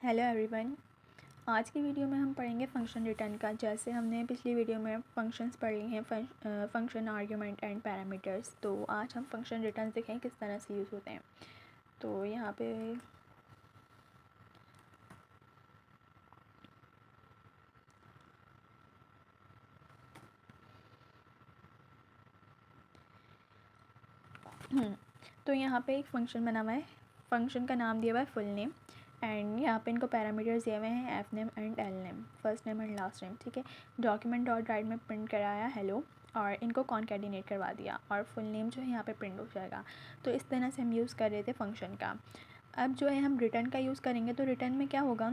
Hello everyone. आज की video में हम पढ़ेंगे फंक्शन रिटर्न का। जैसे हमने पिछली वीडियो में फंक्शंस पढ़ लिए हैं, फंक्शन, आर्ग्यूमेंट एंड पैरामीटर्स। तो आज हम फंक्शन रिटर्न देखें किस तरह से यूज़ होते हैं। तो यहाँ पे तो यहाँ पे एक फ़ंक्शन बना हुआ है। फ़ंक्शन का नाम दिया हुआ है फुल नेम, एंड यहाँ पे इनको पैरामीटर्स दिए हुए हैं F name and L name, first name and last name. ठीक है। डॉक्यूमेंट डॉट राइट में प्रिंट कराया हेलो और इनको कॉन्कैटिनेट करवा दिया और फुल नेम जो है यहाँ पे प्रिंट हो जाएगा। तो इस तरह से हम यूज़ कर रहे थे फंक्शन का। अब जो है हम रिटर्न का यूज़ करेंगे। तो रिटर्न में क्या होगा,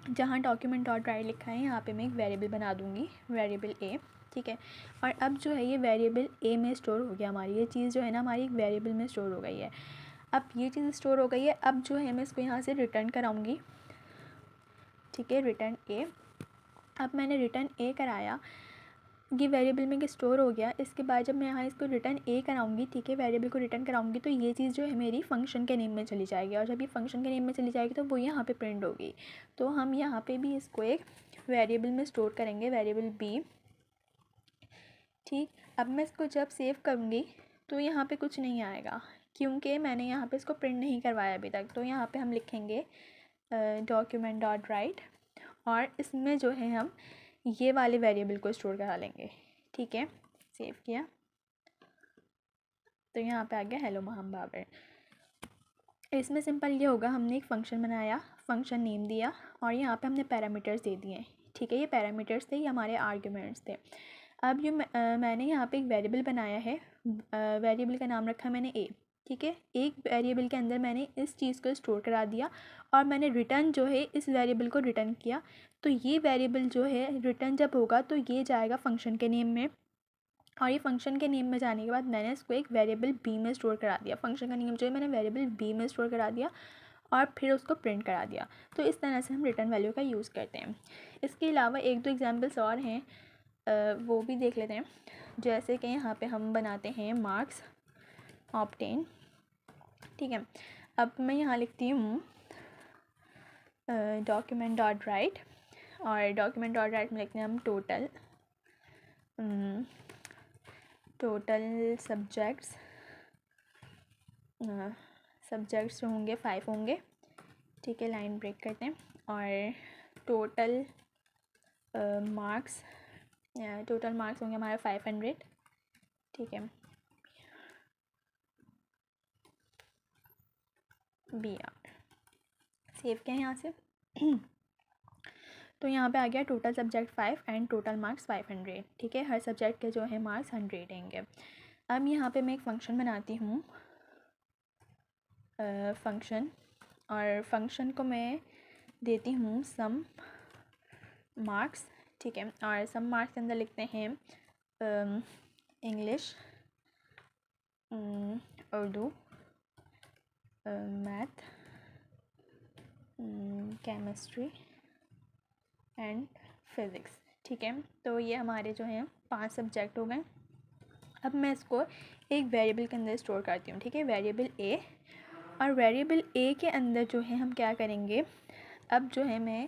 जहाँ डॉक्यूमेंट डॉट राइट लिखा है यहाँ पे मैं एक वेरिएबल बना दूँगी, वेरिएबल ए। ठीक है। और अब जो है ये वेरिएबल ए में स्टोर हो गया, हमारी ये चीज़ जो है ना हमारी एक वेरिएबल में स्टोर हो गई है। अब ये चीज़ स्टोर हो गई है। अब जो है मैं इसको यहाँ से रिटर्न कराऊँगी। ठीक है, रिटर्न ए। अब मैंने रिटर्न ए कराया, ये वेरिएबल में स्टोर हो गया। इसके बाद जब मैं यहाँ इसको रिटर्न ए कराऊंगी, ठीक है, वेरिएबल को रिटर्न कराऊंगी, तो ये चीज़ जो है मेरी फंक्शन के नेम में चली जाएगी। और जब ये फंक्शन के नेम में चली जाएगी तो वो यहाँ पे प्रिंट होगी। तो हम यहाँ पे भी इसको एक वेरिएबल में स्टोर करेंगे, वेरिएबल बी। ठीक। अब मैं इसको जब सेव करूँगी तो यहाँ पर कुछ नहीं आएगा, क्योंकि मैंने यहाँ पर इसको प्रिंट नहीं करवाया अभी तक। तो यहाँ पर हम लिखेंगे डॉक्यूमेंट डॉट राइट और इसमें जो है हम ये वाले वेरिएबल को स्टोर करा लेंगे। ठीक है, सेव किया तो यहाँ पे आ गया हेलो मोहम्मद बाबर। इसमें सिंपल ये होगा, हमने एक फ़ंक्शन बनाया, फ़ंक्शन नेम दिया और यहाँ पे हमने पैरामीटर्स दे दिए। ठीक है, ये पैरामीटर्स थे, ये हमारे आर्ग्यूमेंट्स थे। अब जो मैंने यहाँ पे एक वेरिएबल बनाया है, वेरिएबल का नाम रखा मैंने ए। ठीक है, एक वेरिएबल के अंदर मैंने इस चीज़ को स्टोर करा दिया और मैंने रिटर्न जो है इस वेरिएबल को रिटर्न किया। तो ये वेरिएबल जो है रिटर्न जब होगा तो ये जाएगा फंक्शन के नेम में, और ये फंक्शन के नेम में जाने के बाद मैंने इसको एक वेरिएबल बी में स्टोर करा दिया। फंक्शन का नेम जो है मैंने वेरिएबल बी में स्टोर करा दिया और फिर उसको प्रिंट करा दिया। तो इस तरह से हम रिटर्न वैल्यू का यूज़ करते हैं। इसके अलावा एक दो एग्जांपल्स और हैं, वो भी देख लेते हैं। जैसे कि यहाँ पे हम बनाते हैं मार्क्स ऑब्टेन। ठीक है, अब मैं यहाँ लिखती हूँ डॉक्यूमेंट डॉट राइट, और डॉक्यूमेंट डॉट राइट में लिखते हैं हम टोटल सब्जेक्ट्स जो होंगे 5 होंगे। ठीक है, लाइन ब्रेक करते हैं। और टोटल मार्क्स होंगे हमारे 500। ठीक है, बी आर सेव किया यहाँ से। तो यहाँ पे आ गया total subject 5 and total marks 500। ठीक है, हर सब्जेक्ट के जो है मार्क्स 100 रहेंगे। अब यहाँ पे मैं एक फ़ंक्शन बनाती हूँ, फंक्शन, और फंक्शन को मैं देती हूँ सम मार्क्स। ठीक है, और सम मार्क्स के अंदर लिखते हैं English, Urdu, math, chemistry and physics. ठीक है, तो ये हमारे जो हैं 5 सब्जेक्ट हो गए। अब मैं इसको एक वेरिएबल के अंदर स्टोर करती हूँ। ठीक है, वेरिएबल ए। और वेरिएबल ए के अंदर जो है हम क्या करेंगे, अब जो है मैं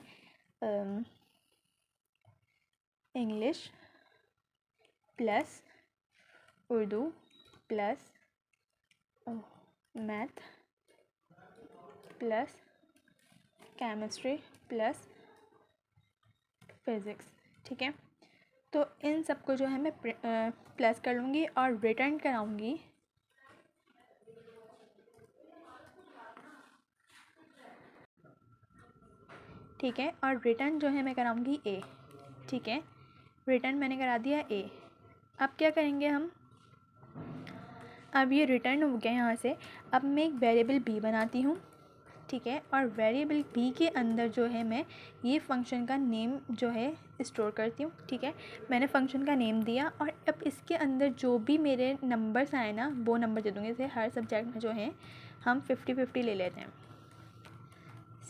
English plus Urdu plus math plus chemistry plus physics. ठीक है, तो इन सबको जो है मैं प्लस कर लूँगी और रिटर्न कराऊँगी ठीक है, और रिटर्न जो है मैं कराऊँगी ए। ठीक है, रिटर्न मैंने करा दिया ए। अब क्या करेंगे हम, अब ये रिटर्न हो गया यहाँ से। अब मैं एक वेरिएबल बी बनाती हूँ। ठीक है, और वेरिएबल बी के अंदर जो है मैं ये फंक्शन का नेम जो है स्टोर करती हूँ। ठीक है, मैंने फंक्शन का नेम दिया और अब इसके अंदर जो भी मेरे नंबर्स आए ना वो नंबर दे दूँगी। जैसे हर सब्जेक्ट में जो है हम 50-50 ले लेते हैं।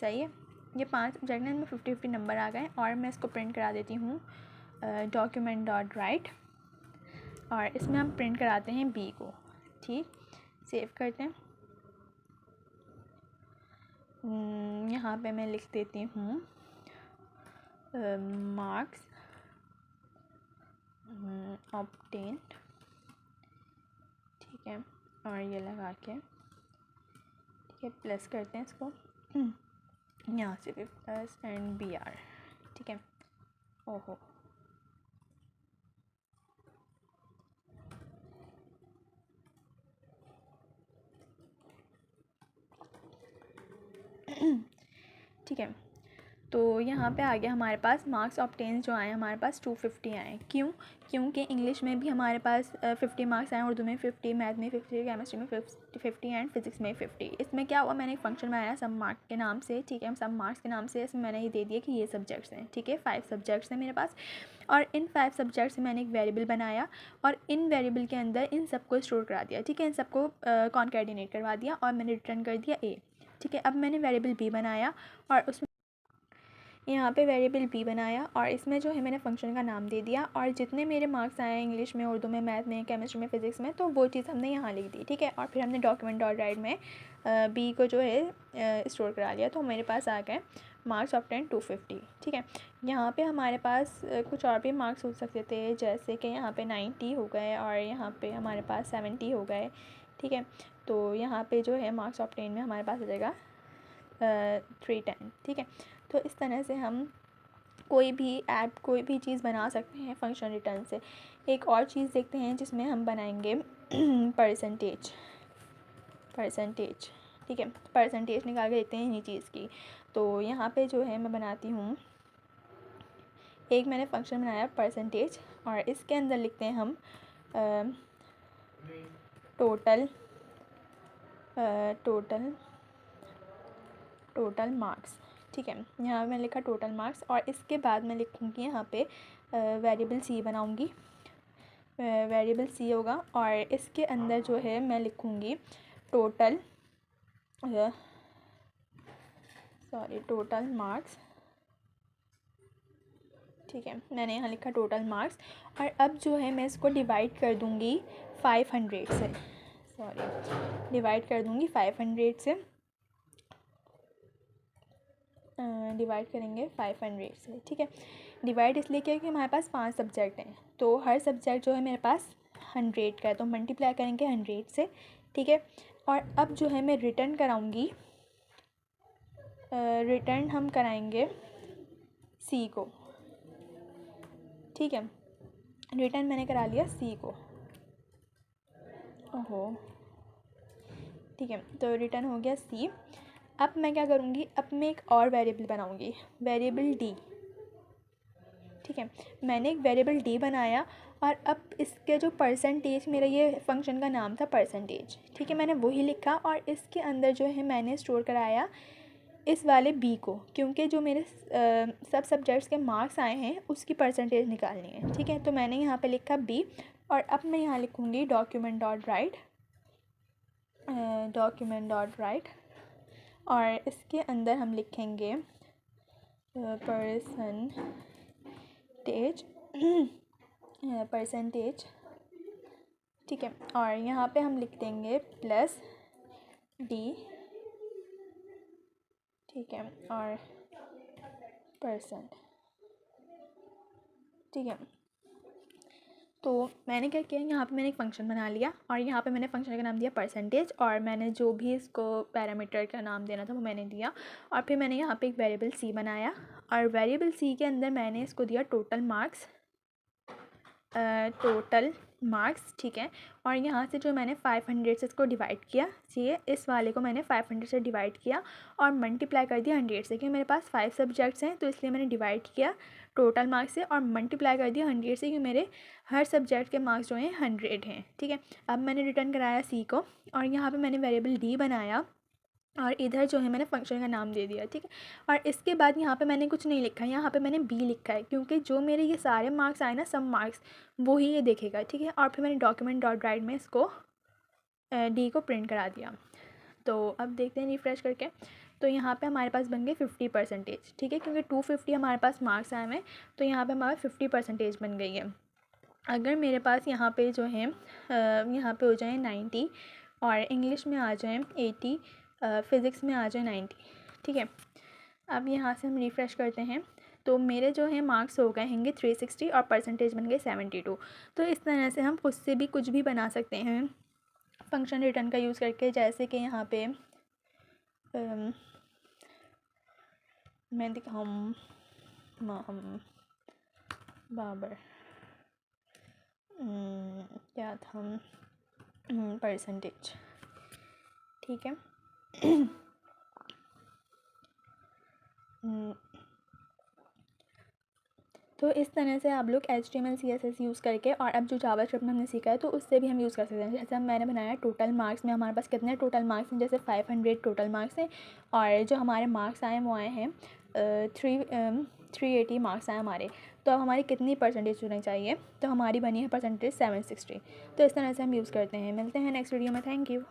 सही है, ये 5 सब्जेक्ट में 50-50 नंबर आ गए और मैं इसको प्रिंट करा देती हूँ डॉक्यूमेंट डॉट राइट, और इसमें हम प्रिंट कराते हैं बी को। ठीक, सेव करते हैं। यहाँ पे मैं लिख देती हूँ मार्क्स ऑब्टेन्ड, ठीक है, और ये लगा के, ठीक है, प्लस करते हैं इसको यहाँ से भी प्लस एंड बी आर, ठीक है। ओहो, ठीक है, तो यहाँ पे आ गया हमारे पास मार्क्स ऑब्टेन जो आए हमारे पास 250 आए। क्यों? क्योंकि इंग्लिश में भी हमारे पास 50 मार्क्स आए, उर्दू में 50, मैथ में 50, केमिस्ट्री में 50 एंड फिजिक्स में 50। इसमें क्या हुआ, मैंने एक फंक्शन बनाया सब मार्क्स के नाम से, ठीक है, सब मार्क्स के नाम से। इसमें मैंने ये दे दिया कि ये सब्जेक्ट्स हैं, ठीक है, 5 सब्जेक्ट्स हैं मेरे पास, और इन 5 सब्जेक्ट्स से मैंने एक वेरिएबल बनाया और इन वेरिएबल के अंदर इन सबको स्टोर करा दिया, ठीक है, इन सबको कॉन्कैटिनेट करवा दिया और मैंने रिटर्न कर दिया ए, ठीक है। अब मैंने वेरिएबल बी बनाया और उसमें यहाँ पे वेरिएबल बी बनाया और इसमें जो है मैंने फंक्शन का नाम दे दिया, और जितने मेरे मार्क्स आए इंग्लिश में, उर्दू में, मैथ में, केमिस्ट्री में, फिजिक्स में, तो वो चीज़ हमने यहाँ लिख दी, ठीक है। और फिर हमने डॉक्यूमेंट डॉट राइट में बी को जो है स्टोर करा लिया, तो मेरे पास आ गए मार्क्स ऑब्टेन्ड 250, ठीक है। यहाँ पे हमारे पास कुछ और भी मार्क्स हो सकते थे, जैसे कि यहाँ पे 90 हो गए और यहाँ पे हमारे पास 70 हो गए, ठीक है। तो यहाँ पे जो है मार्क्स ऑब्टेन्ड में हमारे पास आ जाएगा 310, ठीक है। तो इस तरह से हम कोई भी ऐप, कोई भी चीज़ बना सकते हैं फंक्शन रिटर्न से। एक और चीज़ देखते हैं जिसमें हम बनाएंगे परसेंटेज, ठीक है, परसेंटेज निकाल के देखते हैं इन्हीं चीज़ की। तो यहाँ पे जो है मैं बनाती हूँ, एक मैंने फंक्शन बनाया परसेंटेज और इसके अंदर लिखते हैं हम टोटल मार्क्स, ठीक है। यहाँ मैं लिखा टोटल मार्क्स और इसके बाद मैं लिखूँगी यहाँ पे वेरिएबल सी बनाऊँगी, वेरिएबल सी होगा और इसके अंदर जो है मैं लिखूँगी टोटल मार्क्स, ठीक है। मैंने यहाँ लिखा टोटल मार्क्स और अब जो है मैं इसको डिवाइड कर दूँगी 500 से, डिवाइड कर दूँगी 500 से, डिवाइड करेंगे 500 से, ठीक है। डिवाइड इसलिए किया कि हमारे पास 5 सब्जेक्ट हैं, तो हर सब्जेक्ट जो है मेरे पास 100 का है, तो मल्टीप्लाई करेंगे 100 से, ठीक है। और अब जो है मैं रिटर्न कराऊंगी, रिटर्न हम कराएंगे सी को, ठीक है। रिटर्न मैंने करा लिया सी को, ओहो, ठीक है, तो रिटर्न हो गया सी। अब मैं क्या करूँगी, अब मैं एक और वेरिएबल बनाऊँगी, वेरिएबल डी, ठीक है। मैंने एक वेरिएबल डी बनाया और अब इसके जो परसेंटेज, मेरा ये फंक्शन का नाम था परसेंटेज, ठीक है, मैंने वही लिखा और इसके अंदर जो है मैंने स्टोर कराया इस वाले बी को, क्योंकि जो मेरे सब सब्जेक्ट्स के मार्क्स आए हैं उसकी परसेंटेज निकालनी है, ठीक है। तो मैंने यहाँ पे लिखा बी और अब मैं यहाँ लिखूँगी डॉक्यूमेंट डॉट राइट और इसके अंदर हम लिखेंगे परसेंटेज, ठीक है। और यहाँ पे हम लिख देंगे प्लस डी, ठीक है, और परसेंट, ठीक है। तो मैंने क्या किया, यहाँ पे मैंने एक फ़ंक्शन बना लिया और यहाँ पे मैंने फ़ंक्शन का नाम दिया परसेंटेज और मैंने जो भी इसको पैरामीटर का नाम देना था वो मैंने दिया और फिर मैंने यहाँ पे एक वेरिएबल सी बनाया और वेरिएबल सी के अंदर मैंने इसको दिया टोटल मार्क्स, ठीक है। और यहाँ से जो मैंने 500 से इसको डिवाइड किया, ये इस वाले को मैंने 500 से डिवाइड किया और मल्टीप्लाई कर दिया 100 से, क्योंकि मेरे पास 5 सब्जेक्ट्स हैं तो इसलिए मैंने डिवाइड किया टोटल मार्क्स से और मल्टीप्लाई कर दिया 100 से, क्योंकि मेरे हर सब्जेक्ट के मार्क्स जो हैं 100 हैं, ठीक है। अब मैंने रिटर्न कराया सी को और यहाँ पर मैंने वेरिएबल डी बनाया और इधर जो है मैंने फंक्शन का नाम दे दिया, ठीक है। और इसके बाद यहाँ पे मैंने कुछ नहीं लिखा, यहाँ पे मैंने बी लिखा है, क्योंकि जो मेरे ये सारे मार्क्स आए ना, सब मार्क्स, वो ही ये देखेगा, ठीक है। और फिर मैंने डॉक्यूमेंट डॉट राइट में इसको डी को प्रिंट करा दिया। तो अब देखते हैं रिफ़्रेश करके, तो यहाँ पे हमारे पास बन गए 50%, ठीक है, क्योंकि 250 हमारे पास मार्क्स आए हैं तो यहाँ पे हमारा 50% बन गई है। अगर मेरे पास यहाँ पे जो है यहाँ पे हो जाए 90 और इंग्लिश में आ जाए 80, फ़िज़िक्स में आ जाए 90, ठीक है। अब यहाँ से हम रिफ़्रेश करते हैं तो मेरे जो है मार्क्स हो गए हैंगे 360 और परसेंटेज बन गए 72। तो इस तरह से हम खुद से भी कुछ भी बना सकते हैं फंक्शन रिटर्न का यूज़ करके। जैसे कि यहाँ पे मैं दिखाऊँ हम बाबर क्या था परसेंटेज, ठीक है। तो इस तरह से आप लोग HTML CSS यूज़ करके, और अब जो जावास्क्रिप्ट में हमने सीखा है तो उससे भी हम यूज़ कर सकते हैं। जैसे मैंने बनाया टोटल मार्क्स में हमारे पास कितने टोटल मार्क्स हैं, जैसे 500 टोटल मार्क्स हैं और जो हमारे मार्क्स आए वो आए हैं 380 मार्क्स आए हमारे। तो अब हमारी कितनी परसेंटेज होनी चाहिए, तो हमारी बनी है परसेंटेज 760। तो इस तरह से हम यूज़ करते हैं। मिलते हैं नेक्स्ट वीडियो में। Thank you.